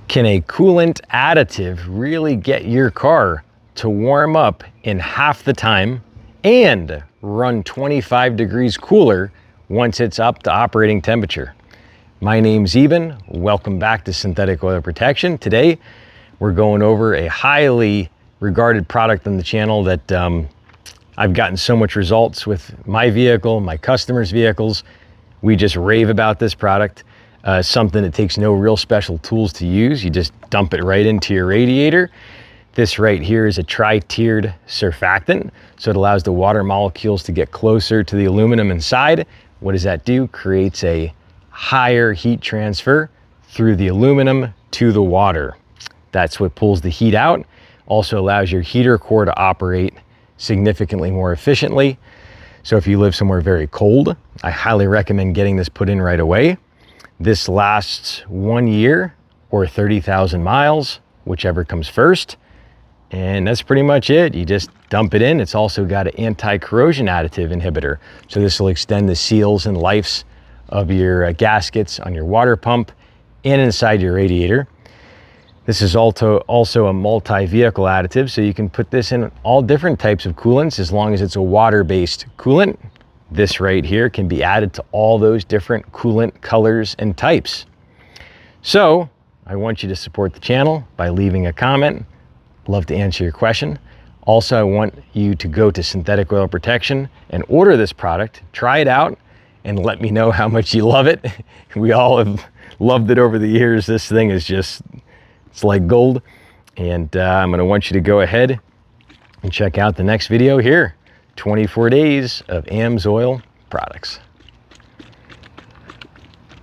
Can a coolant additive really get your car to warm up in half the time and run 25 degrees cooler once it's up to operating temperature? My name's Eben. Welcome back to Synthetic Oil Protection. Today, we're going over a highly regarded product on the channel that I've gotten so much results with my vehicle, my customers' vehicles. We just rave about this product. Something that takes no real special tools to use. You just dump it right into your radiator. This right here is a tri-tiered surfactant, so it allows the water molecules to get closer to the aluminum inside. What does that do? Creates a higher heat transfer through the aluminum to the water. That's what pulls the heat out. Also allows your heater core to operate significantly more efficiently. So if you live somewhere very cold, I highly recommend getting this put in right away. This lasts 1 year or 30,000 miles, whichever comes first. And that's pretty much it. You just dump it in. It's also got an anti-corrosion additive inhibitor. So this will extend the seals and lives of your gaskets on your water pump and inside your radiator. This is also a multi-vehicle additive, so you can put this in all different types of coolants as long as it's a water-based coolant. This right here can be added to all those different coolant colors and types. So I want you to support the channel by leaving a comment. Love to answer your question. Also, I want you to go to Synthetic Oil Protection and order this product, try it out, and let me know how much you love it. We all have loved it over the years. This thing is just, it's like gold. And I'm gonna want you to go ahead and check out the next video here. 24 days of AMSOIL products.